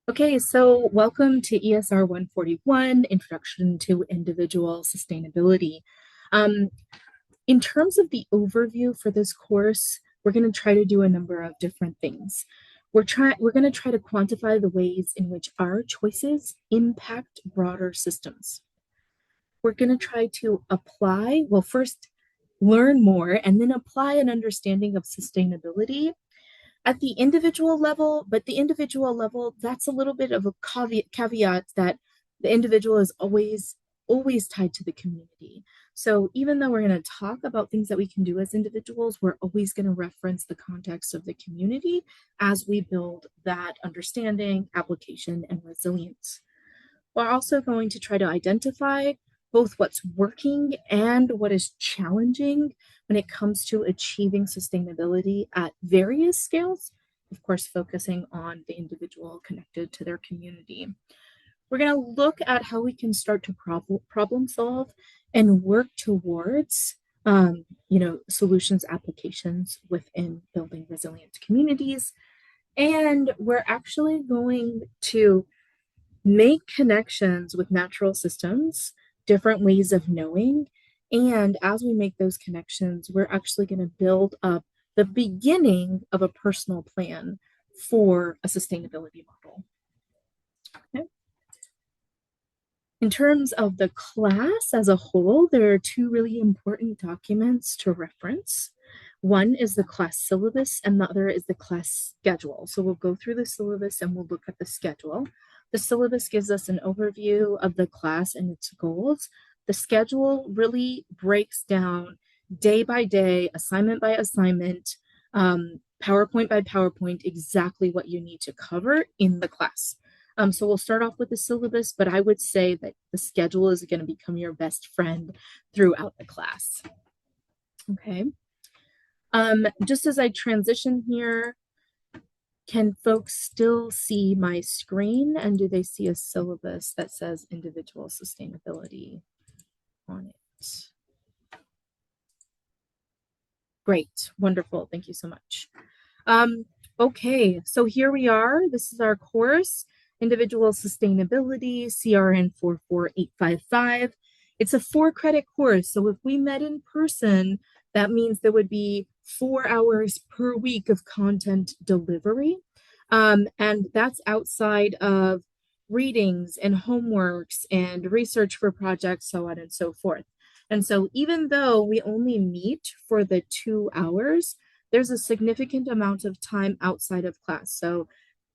Okay, so welcome to ESR 141, Introduction to Individual Sustainability. Um, in terms of the overview for this course, we're going to try to do a number of different things. We're going to try to quantify the ways in which our choices impact broader systems. We're going to try to apply, well, first learn more and then apply an understanding of sustainability at the individual level, but the individual level, that's a little bit of a caveat that the individual is always tied to the community. So even though we're going to talk about things that we can do as individuals, we're always going to reference the context of the community as we build that understanding, application, and resilience. We're also going to try to identify both what's working and what is challenging when it comes to achieving sustainability at various scales, of course, focusing on the individual connected to their community. We're going to look at how we can start to problem solve and work towards solutions applications within building resilient communities. And we're actually going to make connections with natural systems, different ways of knowing. And as we make those connections, we're actually going to build up the beginning of a personal plan for a sustainability model. Okay. In terms of the class as a whole, there are two really important documents to reference. One is the class syllabus and the other is the class schedule. So we'll go through the syllabus and we'll look at the schedule. The syllabus gives us an overview of the class and its goals. The schedule really breaks down day by day, assignment by assignment, PowerPoint by PowerPoint, exactly what you need to cover in the class. So we'll start off with the syllabus, but I would say that the schedule is going to become your best friend throughout the class. Okay. Just as I transition here, can folks still see my screen, and do they see a syllabus that says individual sustainability on it? Great, wonderful, thank you so much. Okay, so here we are. This is our course, Individual Sustainability, CRN 44855. It's a 4-credit course, so if we met in person, that means there would be 4 hours per week of content delivery. And that's outside of readings and homeworks and research for projects, so on and so forth. And so even though we only meet for the 2 hours, there's a significant amount of time outside of class. So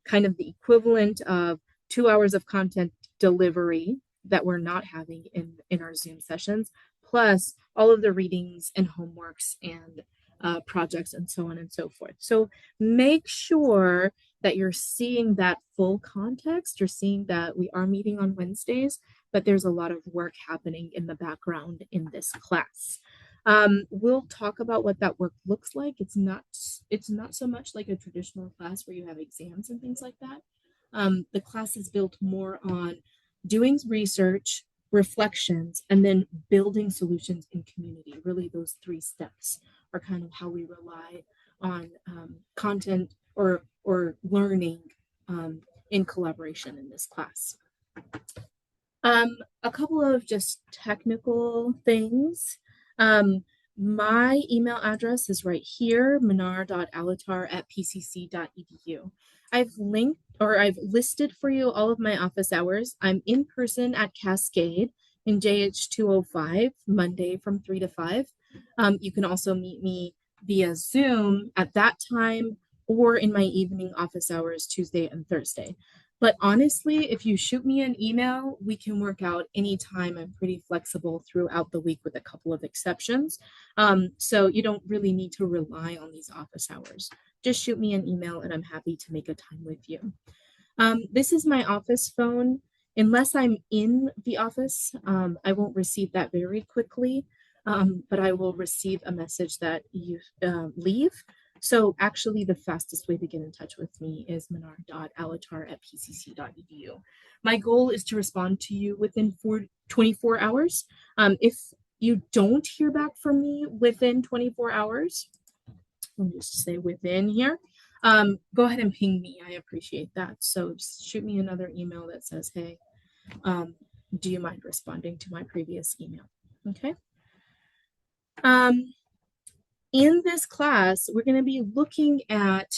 kind of the equivalent of 2 hours of content delivery that we're not having in our Zoom sessions, plus all of the readings and homeworks and projects and so on and so forth. So make sure that you're seeing that full context. You're seeing that we are meeting on Wednesdays, but there's a lot of work happening in the background in this class. We'll talk about what that work looks like. It's not so much like a traditional class where you have exams and things like that. The class is built more on doing research, reflections, and then building solutions in community. Really, those 3 steps are kind of how we rely on content or learning in collaboration in this class. A couple of just technical things. My email address is right here, manar.alatar@pcc.edu. I've listed for you all of my office hours. I'm in person at Cascade in JH 205, Monday from 3 to 5. You can also meet me via Zoom at that time or in my evening office hours, Tuesday and Thursday. But honestly, if you shoot me an email, we can work out anytime. I'm pretty flexible throughout the week with a couple of exceptions. So you don't really need to rely on these office hours. Just shoot me an email and I'm happy to make a time with you. This is my office phone. Unless I'm in the office, I won't receive that very quickly, but I will receive a message that you leave. So actually the fastest way to get in touch with me is manar.alatar@pcc.edu. My goal is to respond to you within 24 hours. If you don't hear back from me within 24 hours, I'll just say within here, Go ahead and ping me. I appreciate that. So just shoot me another email that says, hey, um, do you mind responding to my previous email? Okay. Um, in this class, we're going to be looking at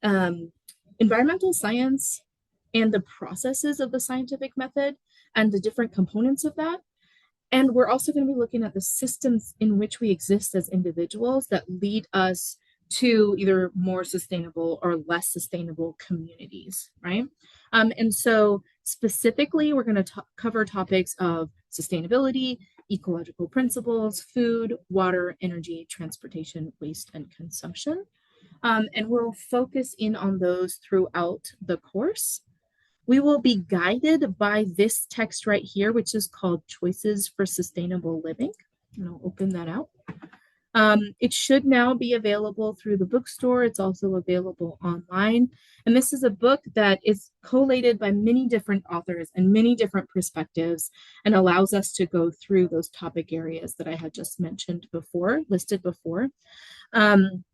um, environmental science and the processes of the scientific method and the different components of that. And we're also going to be looking at the systems in which we exist as individuals that lead us to either more sustainable or less sustainable communities, right? And so, specifically, we're going to cover topics of sustainability, ecological principles, food, water, energy, transportation, waste, and consumption. And we'll focus in on those throughout the course. We will be guided by this text right here, which is called Choices for Sustainable Living. And I'll open that out. It should now be available through the bookstore. It's also available online. And this is a book that is collated by many different authors and many different perspectives and allows us to go through those topic areas that I had just mentioned before, listed before. And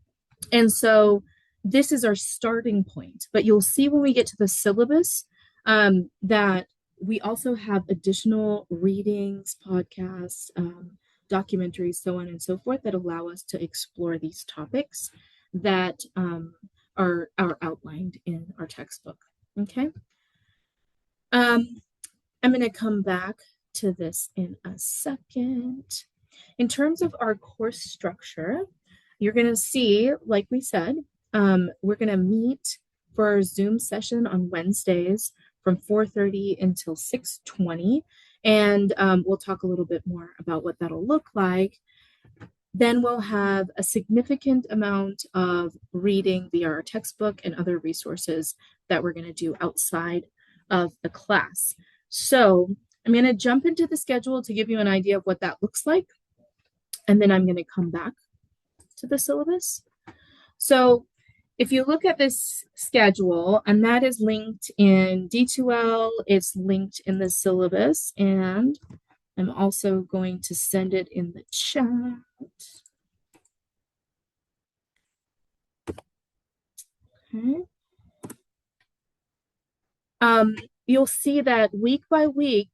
so this is our starting point. But you'll see when we get to the syllabus that we also have additional readings, podcasts, documentaries, so on and so forth, that allow us to explore these topics that are outlined in our textbook. Okay. I'm going to come back to this in a second. In terms of our course structure, you're going to see, like we said, we're going to meet for our Zoom session on Wednesdays from 4:30 until 6:20. And we'll talk a little bit more about what that'll look like. Then we'll have a significant amount of reading via our textbook and other resources that we're going to do outside of the class. So I'm going to jump into the schedule to give you an idea of what that looks like. And then I'm going to come back to the syllabus. So if you look at this schedule, and that is linked in D2L, it's linked in the syllabus, and I'm also going to send it in the chat. Okay. You'll see that week by week,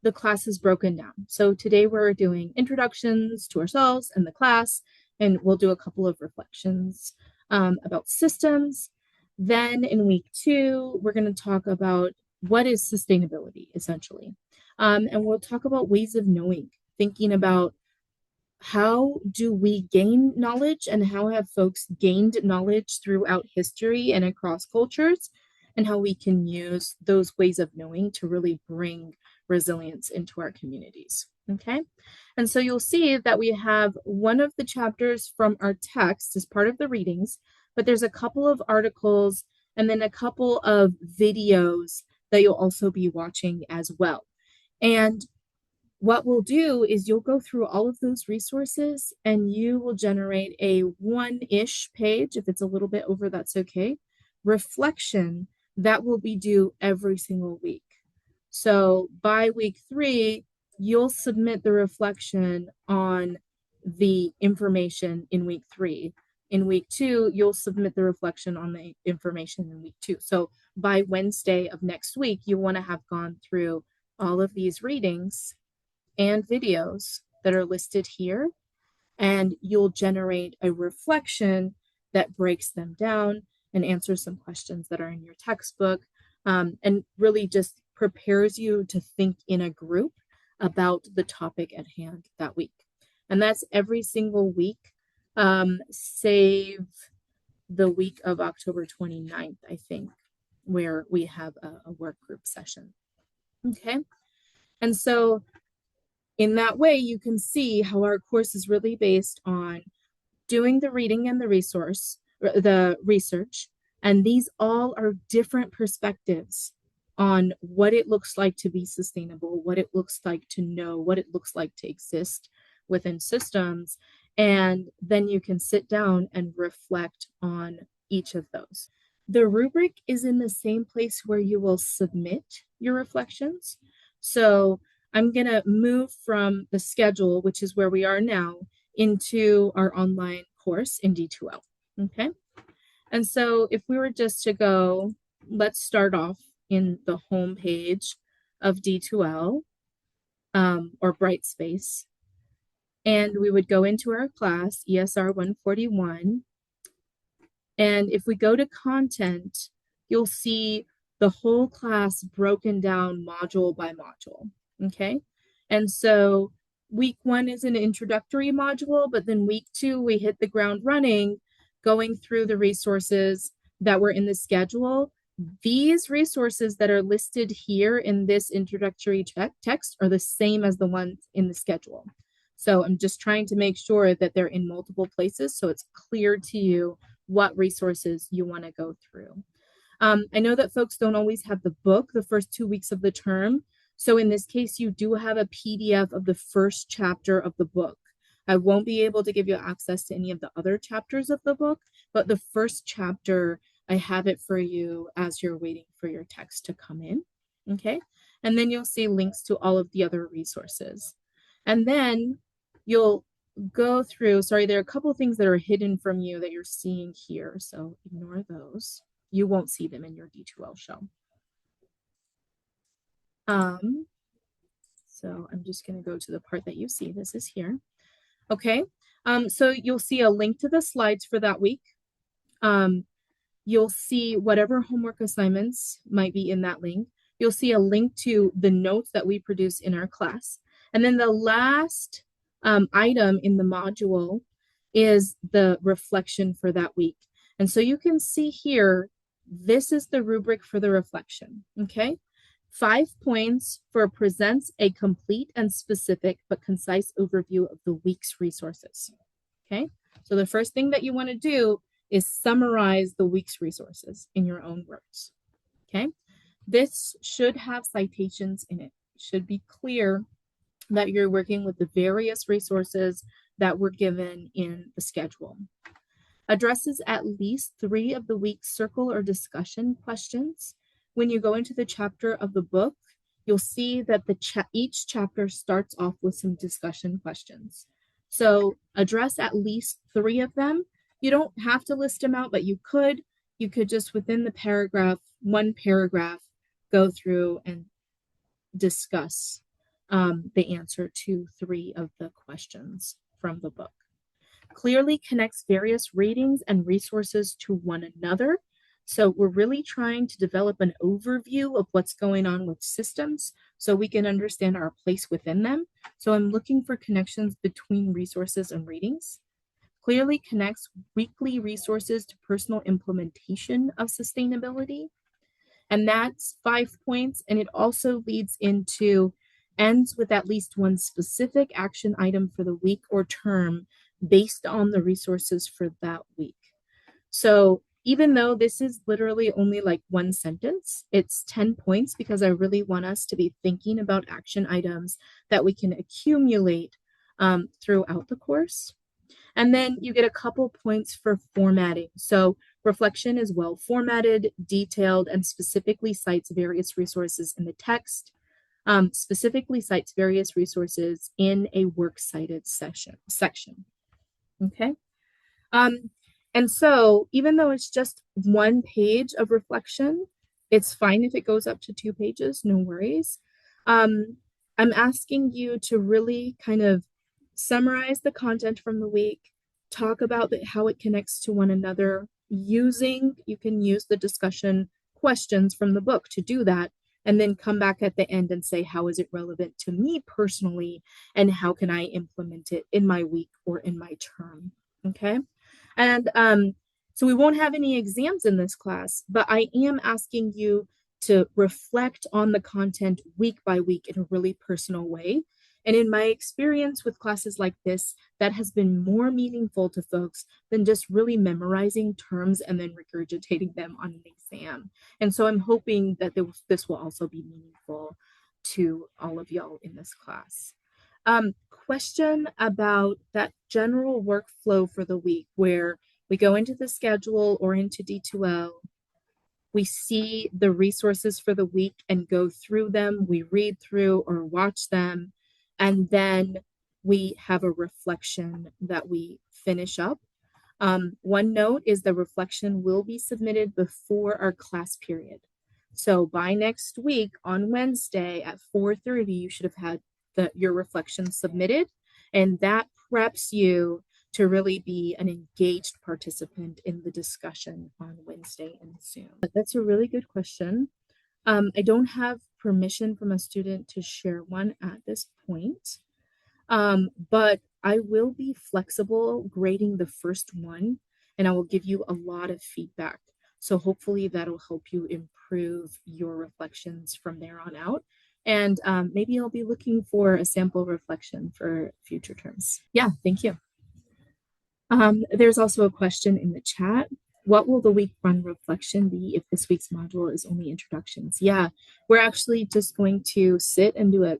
the class is broken down. So today we're doing introductions to ourselves and the class, and we'll do a couple of reflections about systems. Then in week 2, we're going to talk about what is sustainability, essentially. And we'll talk about ways of knowing, thinking about how do we gain knowledge and how have folks gained knowledge throughout history and across cultures, and how we can use those ways of knowing to really bring resilience into our communities. Okay. And so you'll see that we have one of the chapters from our text as part of the readings, but there's a couple of articles and then a couple of videos that you'll also be watching as well. And what we'll do is you'll go through all of those resources and you will generate a one-ish page. If it's a little bit over, that's okay. Reflection that will be due every single week. So by week 3, you'll submit the reflection on the information in week 3. In week 2, you'll submit the reflection on the information in week 2. So by Wednesday of next week, you want to have gone through all of these readings and videos that are listed here, and you'll generate a reflection that breaks them down and answers some questions that are in your textbook, and really just prepares you to think in a group about the topic at hand that week. And that's every single week, save the week of October 29th, I think, where we have a work group session. Okay. And so in that way, you can see how our course is really based on doing the reading and the research, and these all are different perspectives on what it looks like to be sustainable, what it looks like to know, what it looks like to exist within systems. And then you can sit down and reflect on each of those. The rubric is in the same place where you will submit your reflections. So I'm going to move from the schedule, which is where we are now, into our online course in D2L. Okay. And so if we were just to go, let's start off in the home page of D2L or Brightspace. And we would go into our class, ESR 141. And if we go to content, you'll see the whole class broken down module by module. Okay. And so week 1 is an introductory module, but then week 2, we hit the ground running, going through the resources that were in the schedule. These resources that are listed here in this introductory text are the same as the ones in the schedule. So I'm just trying to make sure that they're in multiple places so it's clear to you what resources you want to go through. I know that folks don't always have the book the first 2 weeks of the term. So in this case, you do have a PDF of the first chapter of the book. I won't be able to give you access to any of the other chapters of the book, but the first chapter, I have it for you as you're waiting for your text to come in. Okay. And then you'll see links to all of the other resources. And then you'll go through, sorry, there are a couple of things that are hidden from you that you're seeing here. So ignore those. You won't see them in your D2L show. So I'm just going to go to the part that you see. This is here. Okay. So you'll see a link to the slides for that week. You'll see whatever homework assignments might be in that link. You'll see a link to the notes that we produce in our class. And then the last item in the module is the reflection for that week. And so you can see here, this is the rubric for the reflection, okay? 5 points for presents a complete and specific but concise overview of the week's resources, okay? So the first thing that you want to do is summarize the week's resources in your own words, okay? This should have citations in it. It should be clear that you're working with the various resources that were given in the schedule. Addresses at least 3 of the week's circle or discussion questions. When you go into the chapter of the book, you'll see that each chapter starts off with some discussion questions. So address at least 3 of them. You don't have to list them out, but you could. You could just within the paragraph, one paragraph, go through and discuss the answer to 3 of the questions from the book. Clearly connects various readings and resources to one another. So we're really trying to develop an overview of what's going on with systems so we can understand our place within them. So I'm looking for connections between resources and readings. Clearly connects weekly resources to personal implementation of sustainability. And that's 5 points. And it also leads into ends with at least one specific action item for the week or term based on the resources for that week. So even though this is literally only like one sentence, it's 10 points because I really want us to be thinking about action items that we can accumulate throughout the course. And then you get a couple points for formatting. So reflection is well formatted, detailed, and specifically cites various resources in the text, specifically cites various resources in a works cited section. Okay. And so even though it's just one page of reflection, it's fine if it goes up to 2 pages, no worries. I'm asking you to really kind of summarize the content from the week, talk about how it connects to one another. You can use the discussion questions from the book to do that, and then come back at the end and say, how is it relevant to me personally, and how can I implement it in my week or in my term, okay? And so we won't have any exams in this class, but I am asking you to reflect on the content week by week in a really personal way. And in my experience with classes like this, that has been more meaningful to folks than just really memorizing terms and then regurgitating them on an exam. And so I'm hoping that this will also be meaningful to all of y'all in this class. Question about that general workflow for the week where we go into the schedule or into D2L, we see the resources for the week and go through them, we read through or watch them, and then we have a reflection that we finish up. One note is the reflection will be submitted before our class period. So by next week on Wednesday at 4:30, you should have had your reflection submitted, and that preps you to really be an engaged participant in the discussion on Wednesday in Zoom. But that's a really good question. I don't have permission from a student to share one at this point. But I will be flexible grading the first one, and I will give you a lot of feedback. So hopefully that'll help you improve your reflections from there on out. And maybe I'll be looking for a sample reflection for future terms. Yeah, thank you. There's also a question in the chat. What will the week one reflection be if this week's module is only introductions? Yeah, we're actually just going to sit and do a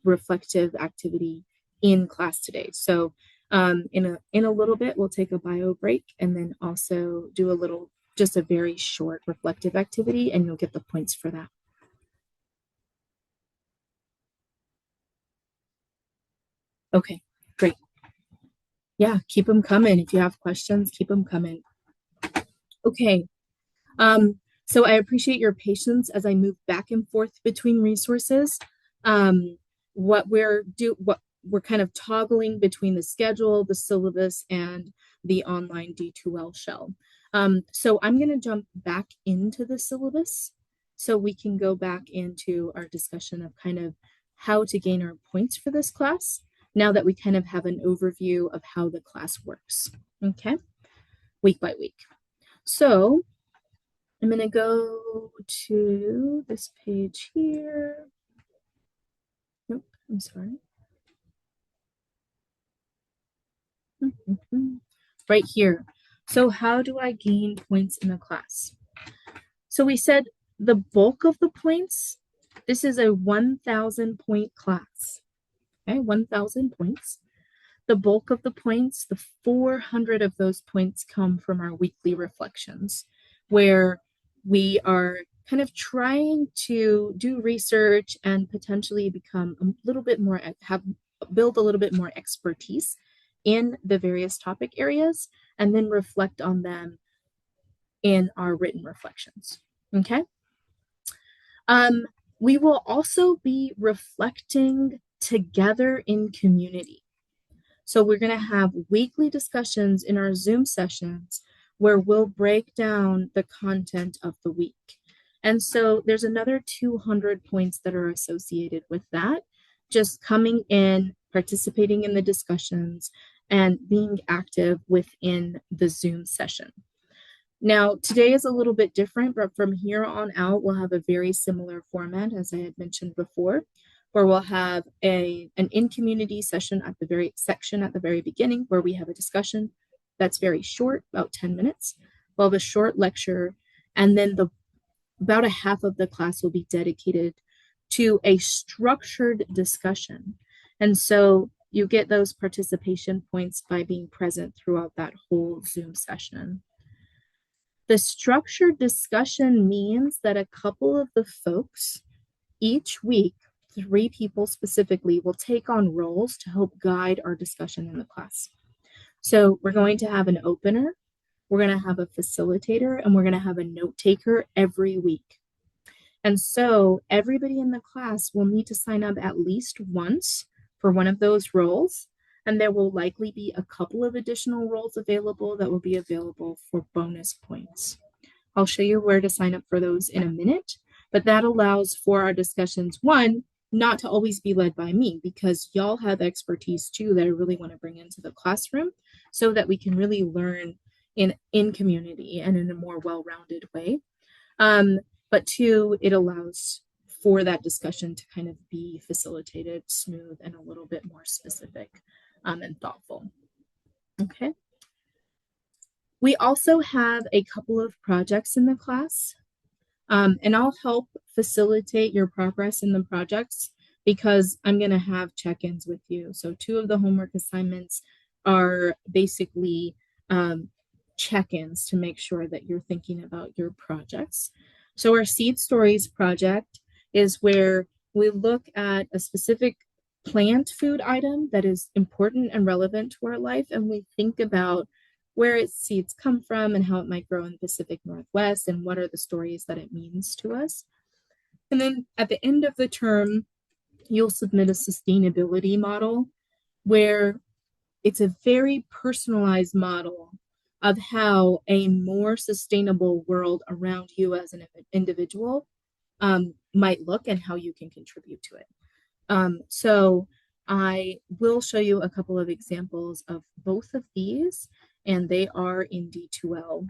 reflective activity in class today. So in a little bit, we'll take a bio break and then also do a little, just a very short reflective activity, and you'll get the points for that. Okay, great. Yeah, keep them coming. If you have questions, keep them coming. Okay. So I appreciate your patience as I move back and forth between resources. What we're kind of toggling between the schedule, the syllabus, and the online D2L shell. So I'm going to jump back into the syllabus so we can go back into our discussion of kind of how to gain our points for this class now that we kind of have an overview of how the class works. Okay, week by week. So I'm going to go to this page here. Nope, I'm sorry. Right here. So how do I gain points in the class? So we said the bulk of the points, this is a 1,000 point class. Okay, 1,000 points. The bulk of the points, the 400 of those points come from our weekly reflections, where we are kind of trying to do research and potentially become a little bit more, build a little bit more expertise in the various topic areas, and then reflect on them in our written reflections. Okay. We will also be reflecting together in community. So we're going to have weekly discussions in our Zoom sessions where we'll break down the content of the week. And so there's another 200 points that are associated with that, just coming in, participating in the discussions, and being active within the Zoom session. Now, today is a little bit different, but from here on out, we'll have a very similar format, as I had mentioned before, where we'll have an in-community session at the very beginning, where we have a discussion that's very short, about 10 minutes. We'll have a short lecture, and then about a half of the class will be dedicated to a structured discussion. And so you get those participation points by being present throughout that whole Zoom session. The structured discussion means that a couple of the folks each week, 3 people specifically, will take on roles to help guide our discussion in the class. So we're going to have an opener, we're going to have a facilitator, and we're going to have a note taker every week. And so everybody in the class will need to sign up at least once for one of those roles. And there will likely be a couple of additional roles available that will be available for bonus points. I'll show you where to sign up for those in a minute, but that allows for our discussions, one, not to always be led by me, because y'all have expertise too that I really want to bring into the classroom so that we can really learn in community and in a more well-rounded way. But two, it allows for that discussion to kind of be facilitated, smooth, and a little bit more specific and thoughtful. Okay. We also have a couple of projects in the class, and I'll help facilitate your progress in the projects because I'm going to have check-ins with you. So 2 of the homework assignments are basically check-ins to make sure that you're thinking about your projects. So our Seed Stories project is where we look at a specific plant food item that is important and relevant to our life, and we think about where its seeds come from and how it might grow in the Pacific Northwest and what are the stories that it means to us. And then at the end of the term, you'll submit a sustainability model where it's a very personalized model of how a more sustainable world around you as an individual might look and how you can contribute to it. So I will show you a couple of examples of both of these, and they are in D2L.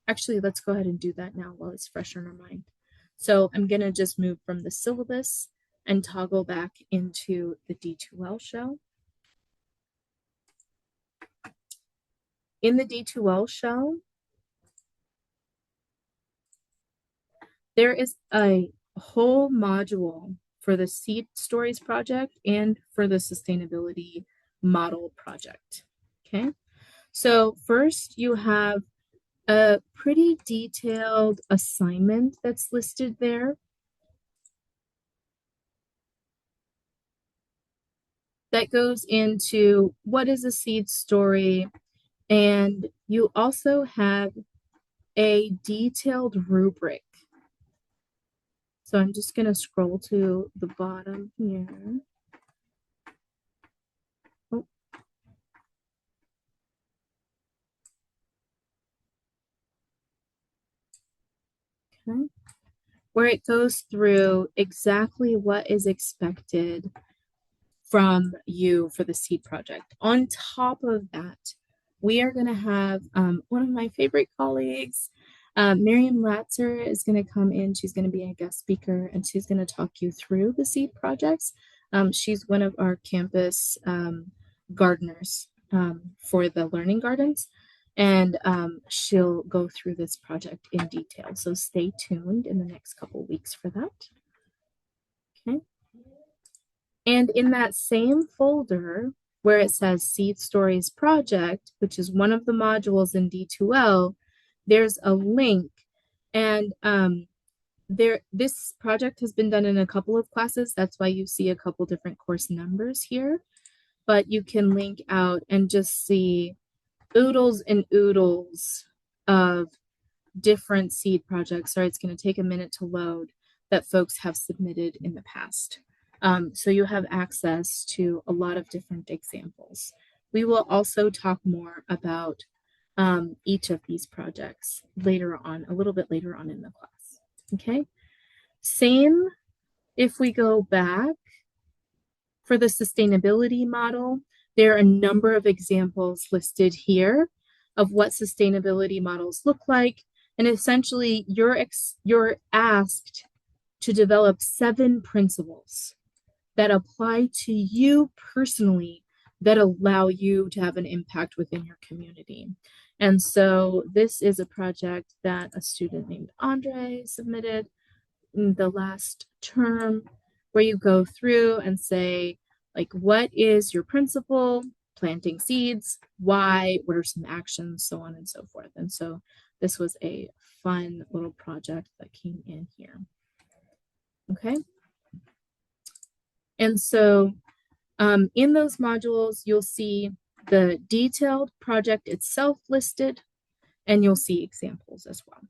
Actually, let's go ahead and do that now while it's fresh in our mind. So I'm going to just move from the syllabus and toggle back into the D2L shell. In the D2L shell, there is a whole module for the Seed Stories project and for the Sustainability Model project. Okay, so first you have a pretty detailed assignment that's listed there that goes into what is a seed story, and you also have a detailed rubric. So I'm just going to scroll to the bottom here. Oh. Okay. Where it goes through exactly what is expected from you for the seed project. On top of that, we are going to have one of my favorite colleagues, Miriam Latzer, is going to come in. She's going to be a guest speaker, and she's going to talk you through the seed projects. She's one of our campus gardeners for the learning gardens, and she'll go through this project in detail. So stay tuned in the next couple weeks for that. Okay. And in that same folder where it says Seed Stories Project, which is one of the modules in D2L, there's a link. And this project has been done in a couple of classes. That's why you see a couple different course numbers here. But you can link out and just see oodles and oodles of different seed projects. Sorry, it's going to take a minute to load that folks have submitted in the past. So you have access to a lot of different examples. We will also talk more about each of these projects later on, a little bit later on in the class. Okay, same if we go back for the sustainability model, there are a number of examples listed here of what sustainability models look like. And essentially, you're asked to develop 7 principles that apply to you personally that allow you to have an impact within your community. And so this is a project that a student named Andre submitted in the last term, where you go through and say, like, what is your principle? Planting seeds, why, what are some actions, so on and so forth. And so this was a fun little project that came in here. Okay. And so in those modules, you'll see the detailed project itself listed, and you'll see examples as well.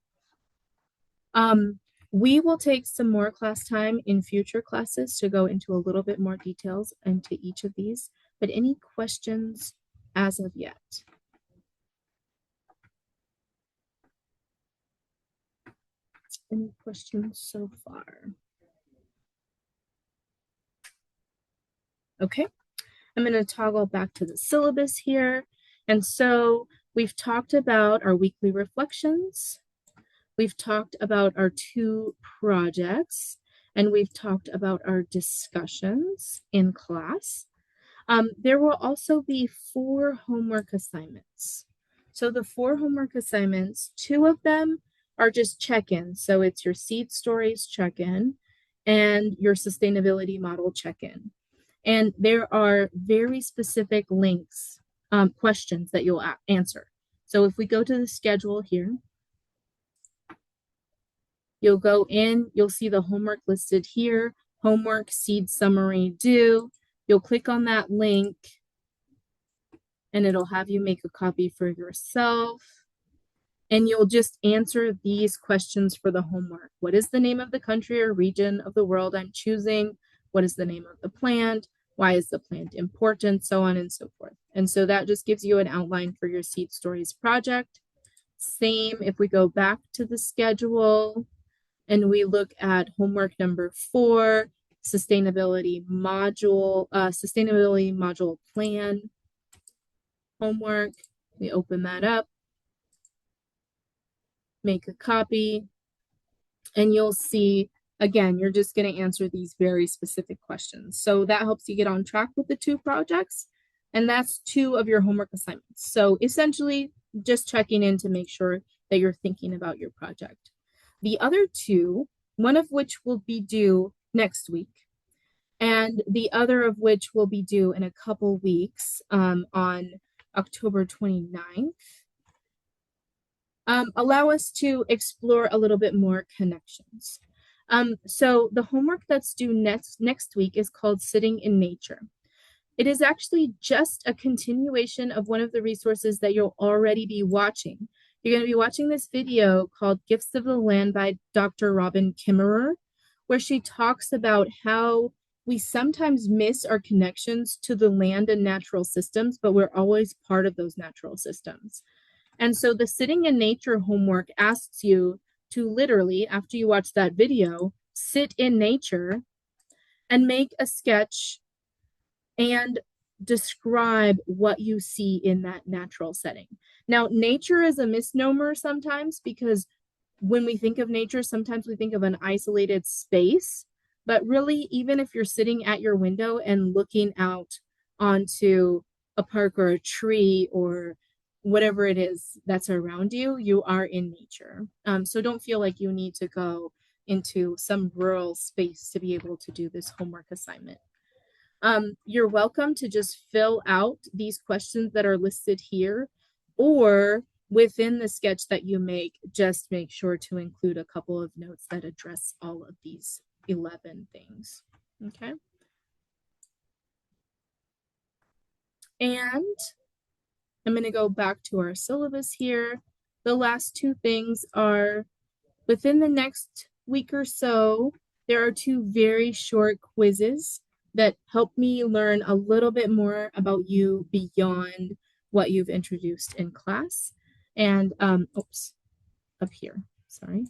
We will take some more class time in future classes to go into a little bit more details into each of these, but any questions as of yet? Any questions so far? Okay, I'm going to toggle back to the syllabus here. And so we've talked about our weekly reflections. We've talked about our 2 projects, and we've talked about our discussions in class. There will also be 4 homework assignments. So the 4 homework assignments, 2 of them are just check-ins. So it's your seed stories check-in and your sustainability model check-in. And there are very specific links, questions that you'll answer. So if we go to the schedule here, you'll go in, you'll see the homework listed here, homework, seed summary, due. You'll click on that link, and it'll have you make a copy for yourself. And you'll just answer these questions for the homework. What is the name of the country or region of the world I'm choosing? What is the name of the plant? Why is the plant important? So on and so forth. And so that just gives you an outline for your Seed Stories project. Same if we go back to the schedule and we look at homework number 4, sustainability module plan homework. We open that up, make a copy, and you'll see, again, you're just going to answer these very specific questions. So that helps you get on track with the 2 projects, and that's 2 of your homework assignments. So essentially, just checking in to make sure that you're thinking about your project. The other 2, one of which will be due next week, and the other of which will be due in a couple weeks on October 29th, allow us to explore a little bit more connections. So the homework that's due next week is called Sitting in Nature. It is actually just a continuation of one of the resources that you'll already be watching. You're going to be watching this video called Gifts of the Land by Dr. Robin Kimmerer, where she talks about how we sometimes miss our connections to the land and natural systems, but we're always part of those natural systems. And so the Sitting in Nature homework asks you to literally, after you watch that video, sit in nature and make a sketch and describe what you see in that natural setting. Now, nature is a misnomer sometimes because when we think of nature, sometimes we think of an isolated space, but really, even if you're sitting at your window and looking out onto a park or a tree or whatever it is that's around you, you are in nature. So don't feel like you need to go into some rural space to be able to do this homework assignment. You're welcome to just fill out these questions that are listed here, or within the sketch that you make, just make sure to include a couple of notes that address all of these 11 things. Okay. And I'm going to go back to our syllabus here. The last 2 things are within the next week or so, there are 2 very short quizzes that help me learn a little bit more about you beyond what you've introduced in class. And, up here, sorry.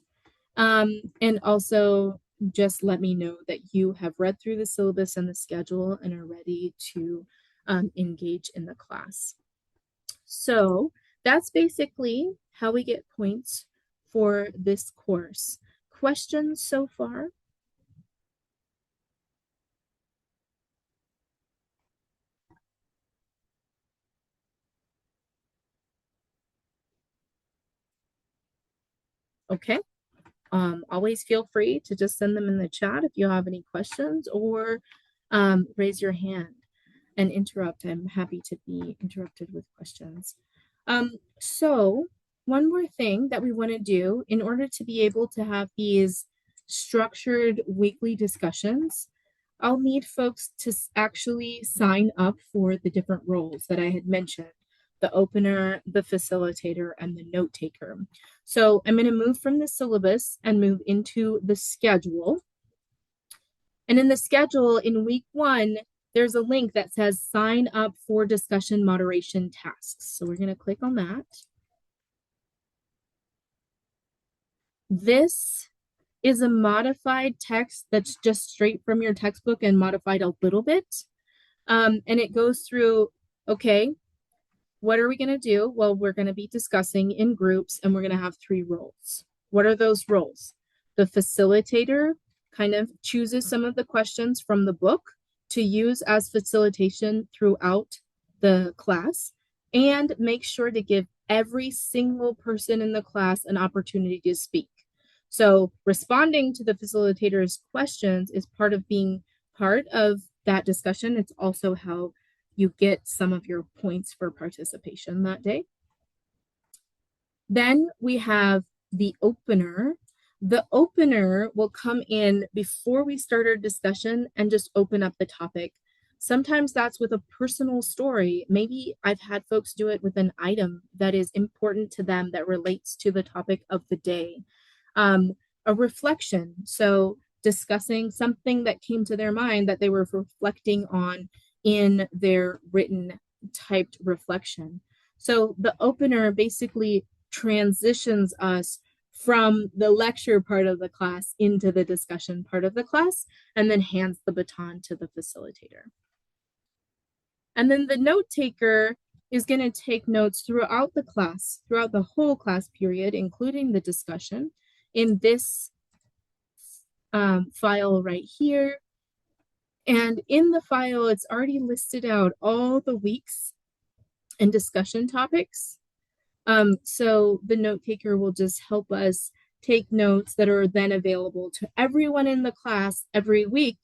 And also just let me know that you have read through the syllabus and the schedule and are ready to engage in the class. So that's basically how we get points for this course. Questions so far? Okay. Always feel free to just send them in the chat if you have any questions, or raise your hand and interrupt. I'm happy to be interrupted with questions. So one more thing that we want to do in order to be able to have these structured weekly discussions, I'll need folks to actually sign up for the different roles that I had mentioned: the opener, the facilitator, and the note taker. So I'm going to move from the syllabus and move into the schedule. And in the schedule, in week 1, there's a link that says sign up for discussion moderation tasks. So we're going to click on that. This is a modified text that's just straight from your textbook and modified a little bit. And it goes through, okay, what are we going to do? Well, we're going to be discussing in groups, and we're going to have 3 roles. What are those roles? The facilitator kind of chooses some of the questions from the book to use as facilitation throughout the class, and make sure to give every single person in the class an opportunity to speak. So responding to the facilitator's questions is part of being part of that discussion. It's also how you get some of your points for participation that day. Then we have the opener. The opener will come in before we start our discussion and just open up the topic. Sometimes that's with a personal story. Maybe I've had folks do it with an item that is important to them that relates to the topic of the day. Um, a reflection. So discussing something that came to their mind that they were reflecting on in their written typed reflection. So the opener basically transitions us from the lecture part of the class into the discussion part of the class, and then hands the baton to the facilitator. And then the note taker is going to take notes throughout the class, throughout the whole class period, including the discussion in this file right here. And in the file, it's already listed out all the weeks and discussion topics. So the note taker will just help us take notes that are then available to everyone in the class every week.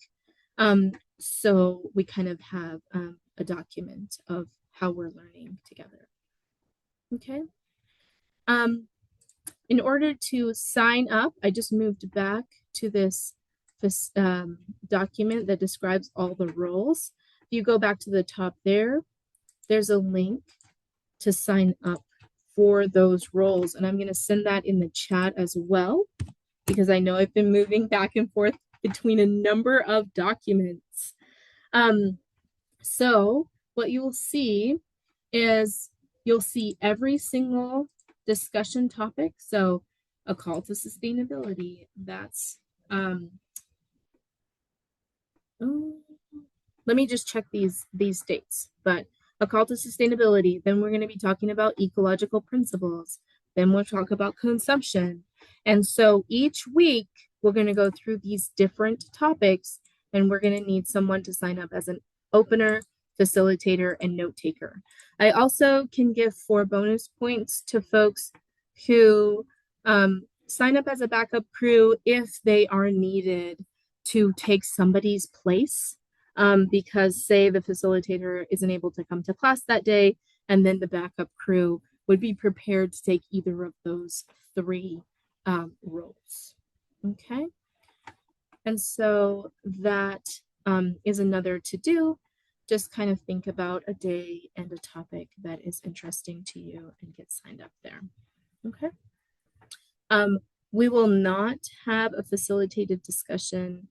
So we kind of have a document of how we're learning together. Okay. In order to sign up, I just moved back to this document that describes all the roles. If you go back to the top there, there's a link to sign up for those roles. And I'm going to send that in the chat as well, because I know I've been moving back and forth between a number of documents. So what you'll see is you'll see every single discussion topic. So a call to sustainability, that's, let me just check these dates, but a call to sustainability, then we're going to be talking about ecological principles, then we'll talk about consumption. And so each week we're going to go through these different topics, and we're going to need someone to sign up as an opener, facilitator, and note taker. I also can give 4 bonus points to folks who sign up as a backup crew if they are needed to take somebody's place. Because say the facilitator isn't able to come to class that day, and then the backup crew would be prepared to take either of those 3 roles. Okay. And so that is another to do. Just kind of think about a day and a topic that is interesting to you and get signed up there. Okay. We will not have a facilitated discussion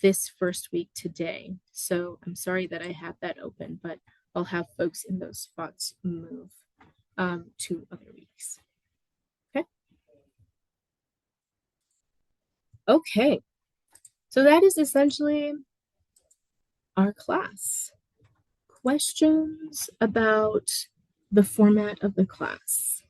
this first week today. So I'm sorry that I have that open, but I'll have folks in those spots move to other weeks. Okay. Okay. So that is essentially our class. Questions about the format of the class?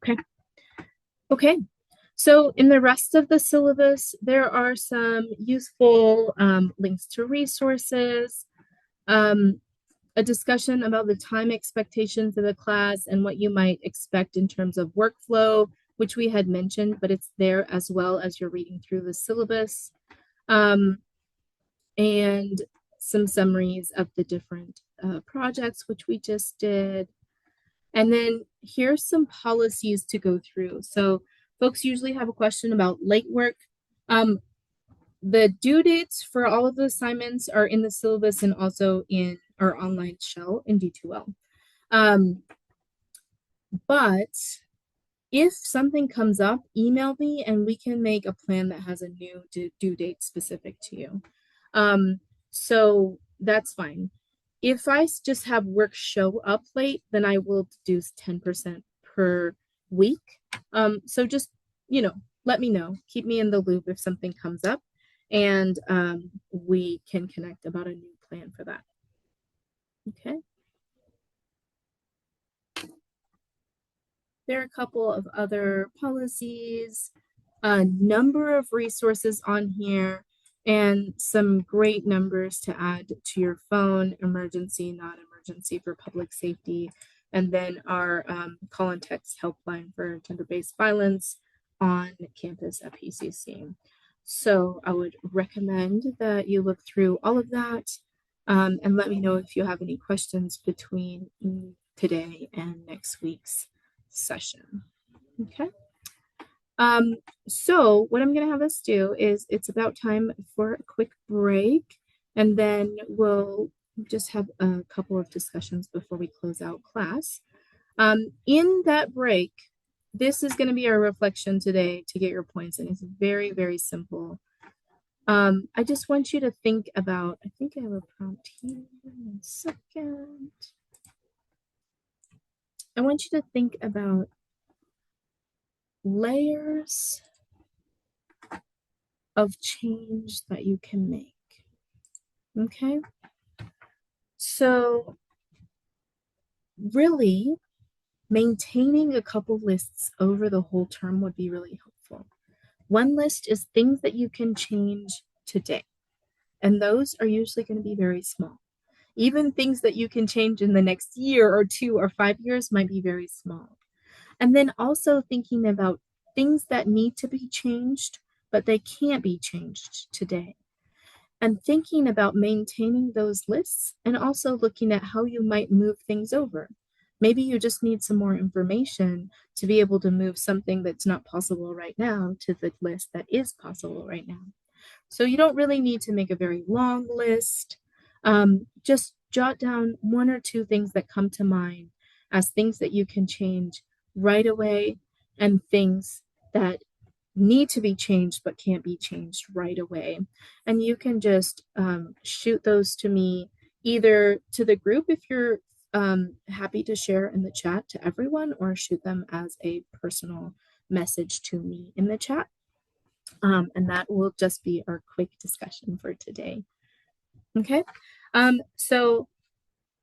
Okay. Okay. So in the rest of the syllabus, there are some useful links to resources, a discussion about the time expectations of the class and what you might expect in terms of workflow, which we had mentioned, but it's there as well as you're reading through the syllabus, and some summaries of the different projects, which we just did. And then here's some policies to go through. So folks usually have a question about late work. The due dates for all of the assignments are in the syllabus and also in our online shell in D2L. But if something comes up, email me and we can make a plan that has a new due date specific to you. So that's fine. If I just have work show up late, then I will deduce 10% per week. So just, let me know. Keep me in the loop if something comes up, and we can connect about a new plan for that. Okay. There are a couple of other policies, a number of resources on here, and some great numbers to add to your phone: emergency, not emergency for public safety, and then our call and text helpline for gender-based violence on campus at PCC. So I would recommend that you look through all of that. And let me know if you have any questions between today and next week's session. Okay. Um, so what I'm going to have us do is it's about time for a quick break, and then we'll just have a couple of discussions before we close out class. In that break, this is going to be our reflection today to get your points, and it's very, very simple. I just want you to think about, I think I have a prompt here. 1 second. I want you to think about layers of change that you can make. Okay. So, really, maintaining a couple lists over the whole term would be really helpful. One list is things that you can change today, and those are usually going to be very small. Even things that you can change in the next year or 2 or 5 years might be very small. And then also thinking about things that need to be changed, but they can't be changed today. And thinking about maintaining those lists and also looking at how you might move things over. Maybe you just need some more information to be able to move something that's not possible right now to the list that is possible right now. So you don't really need to make a very long list. Just jot down 1 or 2 things that come to mind as things that you can change right away and things that need to be changed but can't be changed right away. And you can just shoot those to me either to the group if you're happy to share in the chat to everyone, or shoot them as a personal message to me in the chat. And that will just be our quick discussion for today. Okay, so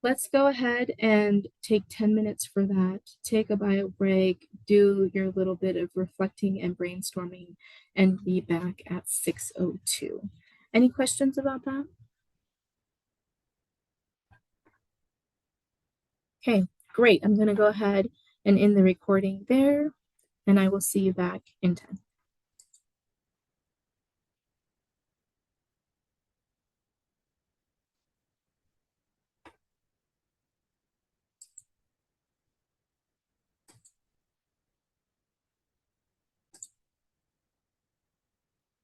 let's go ahead and take 10 minutes for that. Take a bio break, do your little bit of reflecting and brainstorming, and be back at 6:02. Any questions about that? Okay, great. I'm going to go ahead and end the recording there, and I will see you back in 10.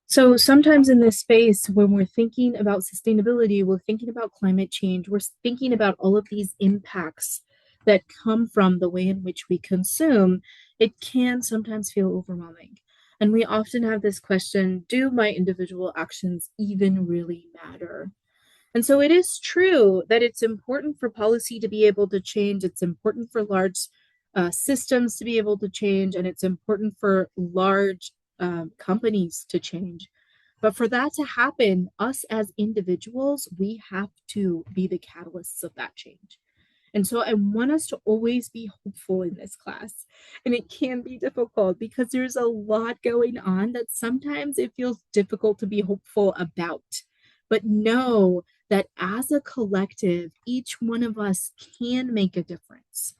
So sometimes in this space, when we're thinking about sustainability, we're thinking about climate change, we're thinking about all of these impacts that come from the way in which we consume, it can sometimes feel overwhelming. And we often have this question, do my individual actions even really matter? And so it is true that it's important for policy to be able to change. It's important for large systems to be able to change, and it's important for large companies to change. But for that to happen, us as individuals, we have to be the catalysts of that change. And so I want us to always be hopeful in this class. And it can be difficult because there's a lot going on that sometimes it feels difficult to be hopeful about. But know that as a collective, each one of us can make a difference.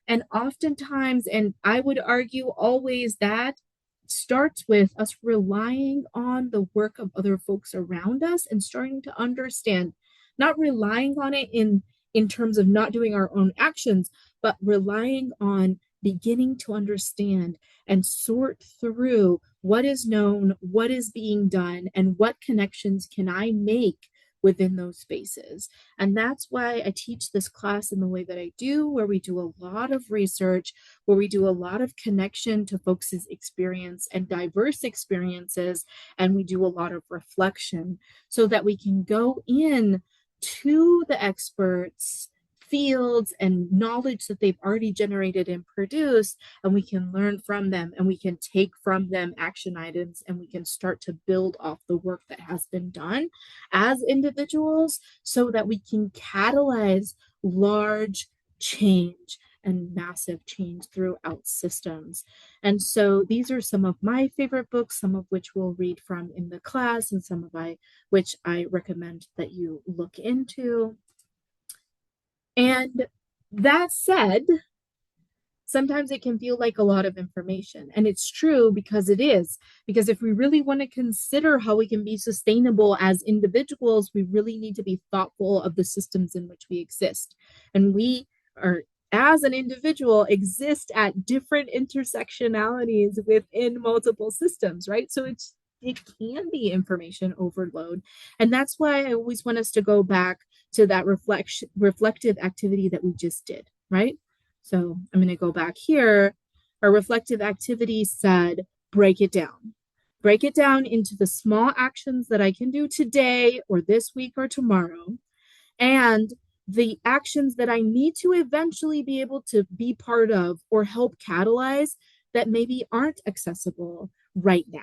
And oftentimes, and I would argue always, that starts with us relying on the work of other folks around us and starting to understand, not relying on it in terms of not doing our own actions, but relying on beginning to understand and sort through what is known, what is being done, and what connections can I make within those spaces. And that's why I teach this class in the way that I do, where we do a lot of research, where we do a lot of connection to folks' experience and diverse experiences, and we do a lot of reflection so that we can go in to the experts' fields and knowledge that they've already generated and produced, and we can learn from them, and we can take from them action items, and we can start to build off the work that has been done as individuals so that we can catalyze large change and massive change throughout systems. And so these are some of my favorite books, some of which we'll read from in the class, and some of which I recommend that you look into. And that said, sometimes it can feel like a lot of information. And it's true because it is. Because if we really want to consider how we can be sustainable as individuals, we really need to be thoughtful of the systems in which we exist. And we are, as an individual, exist at different intersectionalities within multiple systems, right? So it can be information overload. And that's why I always want us to go back to that reflective activity that we just did, right? So I'm going to go back here. Our reflective activity said, break it down. Break it down into the small actions that I can do today or this week or tomorrow, and the actions that I need to eventually be able to be part of or help catalyze that maybe aren't accessible right now.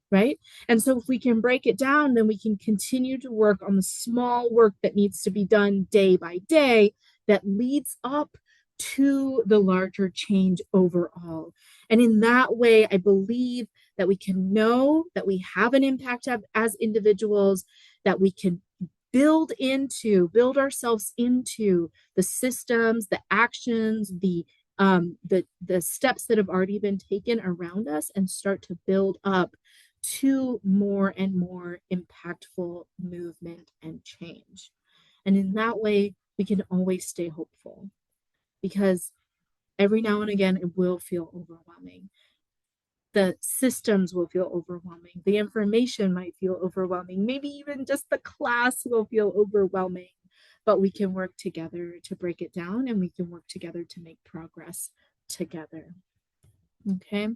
Right? And so if we can break it down, then we can continue to work on the small work that needs to be done day by day that leads up to the larger change overall. And in that way, I believe that we can know that we have an impact as individuals, that we can build ourselves into the systems, the actions, the steps that have already been taken around us, and start to build up to more and more impactful movement and change. And in that way, we can always stay hopeful, because every now and again, it will feel overwhelming. The systems will feel overwhelming. The information might feel overwhelming. Maybe even just the class will feel overwhelming. But we can work together to break it down, and we can work together to make progress together. Okay.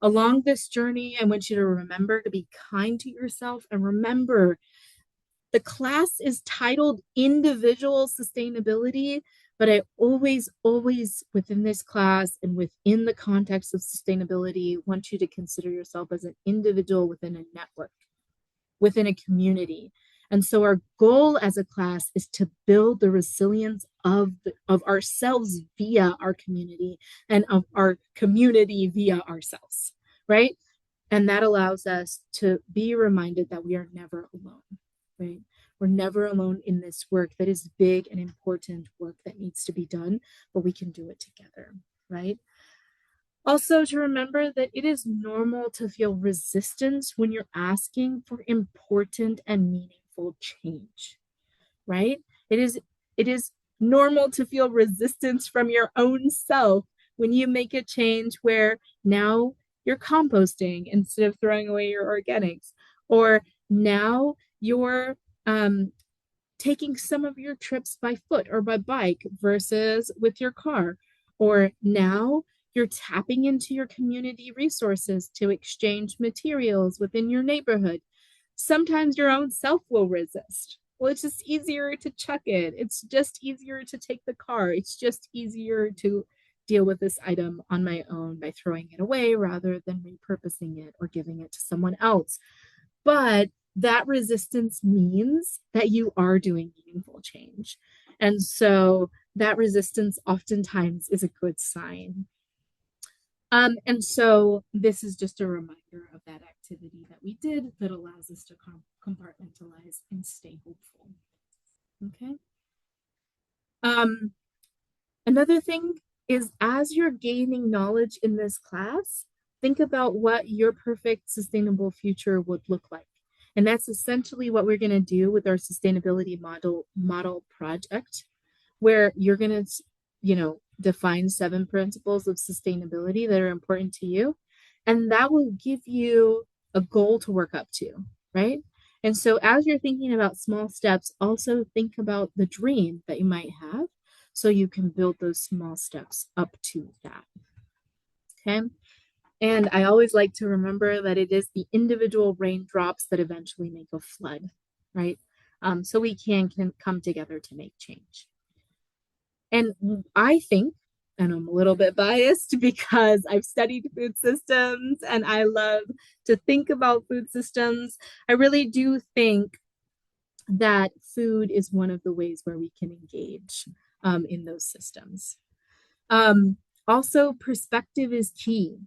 Along this journey, I want you to remember to be kind to yourself, and remember the class is titled Individual Sustainability, but I always, within this class and within the context of sustainability, want you to consider yourself as an individual within a network, within a community. And so our goal as a class is to build the resilience of ourselves via our community, and of our community via ourselves, right? And that allows us to be reminded that we are never alone, right? We're never alone in this work that is big and important work that needs to be done, but we can do it together, right? Also, to remember that it is normal to feel resistance when you're asking for important and meaningful change, right? It is normal to feel resistance from your own self when you make a change where now you're composting instead of throwing away your organics, or now you're taking some of your trips by foot or by bike versus with your car, or now you're tapping into your community resources to exchange materials within your neighborhood. Sometimes your own self will resist. Well, it's just easier to chuck it. It's just easier to take the car. It's just easier to deal with this item on my own by throwing it away rather than repurposing it or giving it to someone else. But that resistance means that you are doing meaningful change. And so that resistance oftentimes is a good sign. And so this is just a reminder of that activity that we did that allows us to compartmentalize and stay hopeful. Okay. Another thing is, as you're gaining knowledge in this class, think about what your perfect sustainable future would look like. And that's essentially what we're going to do with our sustainability model project, where you're going to, define 7 principles of sustainability that are important to you. And that will give you a goal to work up to, right? And so as you're thinking about small steps, also think about the dream that you might have, so you can build those small steps up to that. Okay. And I always like to remember that it is the individual raindrops that eventually make a flood, right? So we can come together to make change. And I think, and I'm a little bit biased because I've studied food systems and I love to think about food systems, I really do think that food is one of the ways where we can engage in those systems. Also, perspective is key.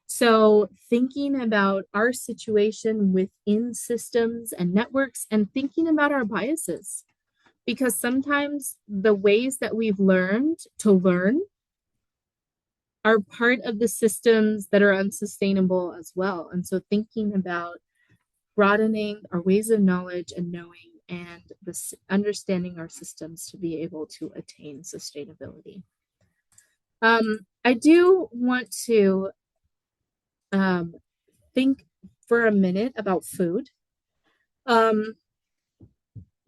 So thinking about our situation within systems and networks, and thinking about our biases, because sometimes the ways that we've learned to learn are part of the systems that are unsustainable as well. And so thinking about broadening our ways of knowledge and knowing and this understanding our systems to be able to attain sustainability. I do want to think for a minute about food.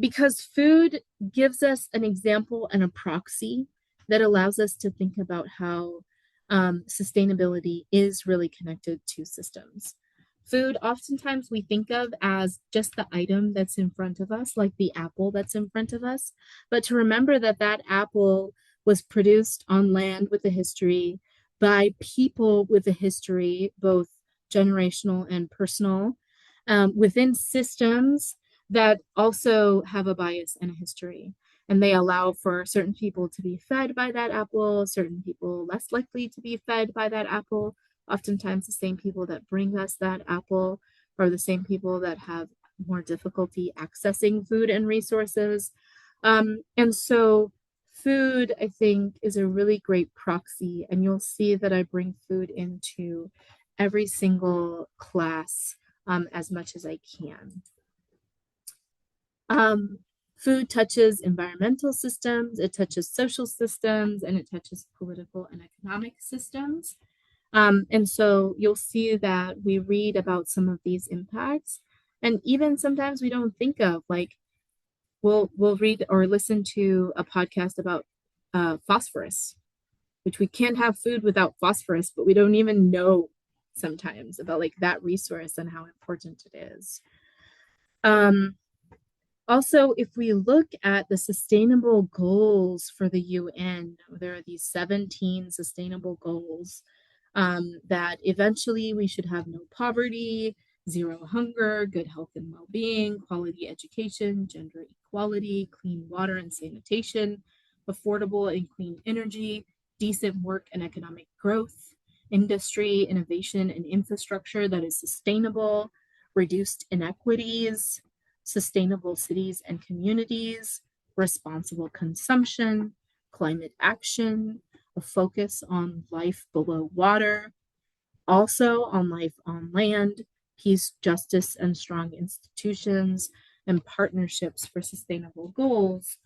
Because food gives us an example and a proxy that allows us to think about how sustainability is really connected to systems. Food, oftentimes we think of as just the item that's in front of us, like the apple that's in front of us. But to remember that that apple was produced on land with a history by people with a history, both generational and personal, within systems that also have a bias and a history. And they allow for certain people to be fed by that apple, certain people less likely to be fed by that apple. Oftentimes, the same people that bring us that apple are the same people that have more difficulty accessing food and resources. And so, food, I think, is a really great proxy. And you'll see that I bring food into every single class as much as I can. Food touches environmental systems, it touches social systems, and it touches political and economic systems. And so you'll see that we read about some of these impacts, and even sometimes we don't think of, like, we'll read or listen to a podcast about phosphorus, which we can't have food without phosphorus, but we don't even know sometimes about like that resource and how important it is. Also, if we look at the sustainable goals for the UN, there are these 17 sustainable goals that eventually we should have no poverty, zero hunger, good health and well-being, quality education, gender equality, clean water and sanitation, affordable and clean energy, decent work and economic growth, industry, innovation, and infrastructure that is sustainable, reduced inequities, sustainable cities and communities, responsible consumption, climate action, a focus on life below water, also on life on land, peace, justice, and strong institutions, and partnerships for sustainable goals.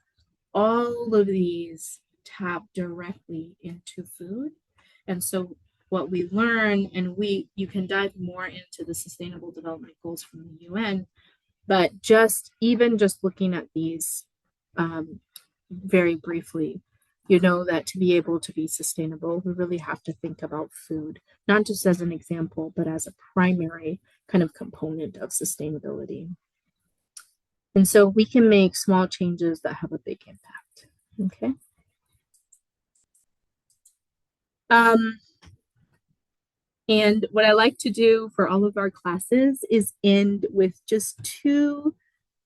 All of these tap directly into food. And so what we learn, and you can dive more into the Sustainable Development Goals from the UN, but just looking at these very briefly, you know that to be able to be sustainable, we really have to think about food, not just as an example, but as a primary kind of component of sustainability. And so we can make small changes that have a big impact. Okay. And what I like to do for all of our classes is end with just two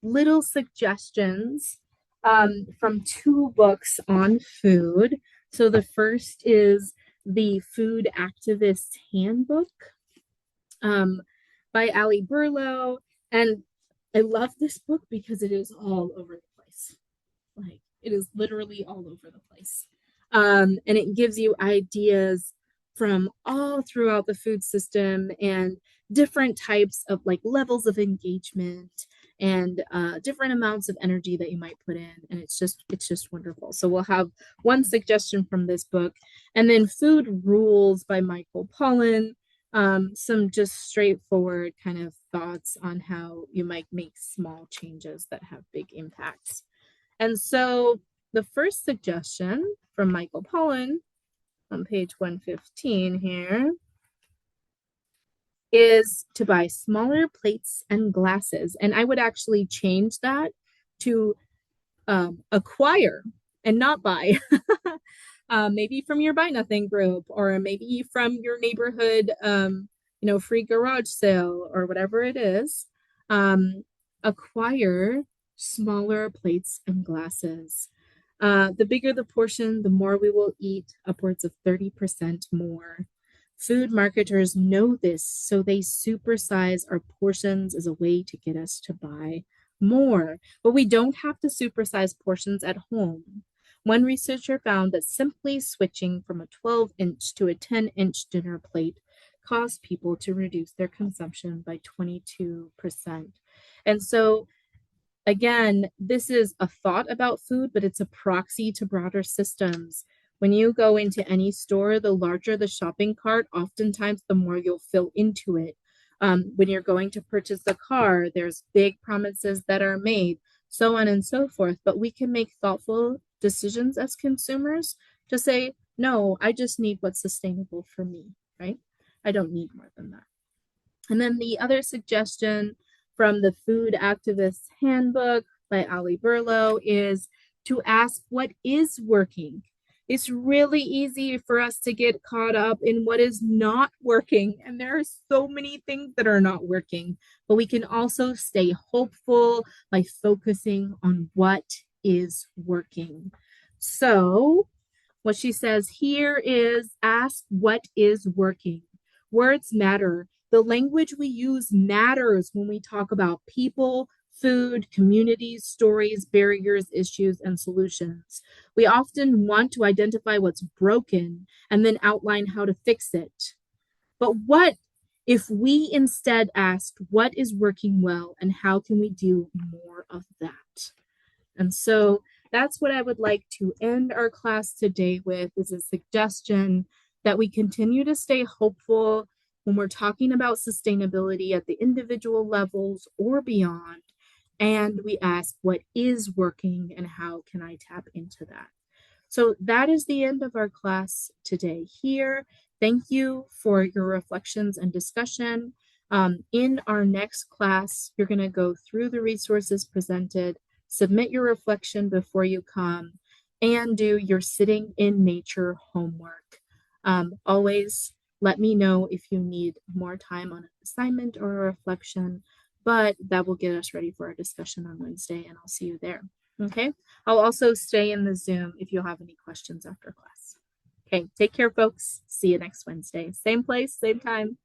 little suggestions from two books on food. So the first is the Food Activist Handbook by Ali Burlow. And I love this book because it is all over the place. Like, it is literally all over the place. And it gives you ideas from all throughout the food system and different types of like levels of engagement and different amounts of energy that you might put in. And it's just wonderful. So we'll have one suggestion from this book, and then Food Rules by Michael Pollan. Some just straightforward kind of thoughts on how you might make small changes that have big impacts. And so the first suggestion from Michael Pollan on page 115 here is to buy smaller plates and glasses. And I would actually change that to acquire and not buy. Maybe from your Buy Nothing group, or maybe from your neighborhood, free garage sale or whatever it is. Acquire smaller plates and glasses. The bigger the portion, the more we will eat, upwards of 30% more. Food marketers know this, so they supersize our portions as a way to get us to buy more. But we don't have to supersize portions at home. One researcher found that simply switching from a 12-inch to a 10-inch dinner plate caused people to reduce their consumption by 22%. And so again, this is a thought about food, but it's a proxy to broader systems. When you go into any store, the larger the shopping cart, oftentimes the more you'll fill into it. When you're going to purchase a car, there's big promises that are made, so on and so forth. But we can make thoughtful decisions as consumers to say, no, I just need what's sustainable for me, right? I don't need more than that. And then the other suggestion from the Food Activist's Handbook by Ali Burlow is to ask what is working. It's really easy for us to get caught up in what is not working. And there are so many things that are not working, but we can also stay hopeful by focusing on what is working. So, what she says here is ask what is working. Words matter. The language we use matters when we talk about people, food, communities, stories, barriers, issues, and solutions. We often want to identify what's broken and then outline how to fix it. But what if we instead asked what is working well and how can we do more of that? And so that's what I would like to end our class today with, is a suggestion that we continue to stay hopeful when we're talking about sustainability at the individual levels or beyond. And we ask what is working and how can I tap into that? So that is the end of our class today here. Thank you for your reflections and discussion. In our next class, you're going to go through the resources presented, submit your reflection before you come, and do your sitting in nature homework. Always let me know if you need more time on an assignment or a reflection, but that will get us ready for our discussion on Wednesday, and I'll see you there. Okay, I'll also stay in the Zoom if you have any questions after class. Okay, take care, folks. See you next Wednesday. Same place, same time.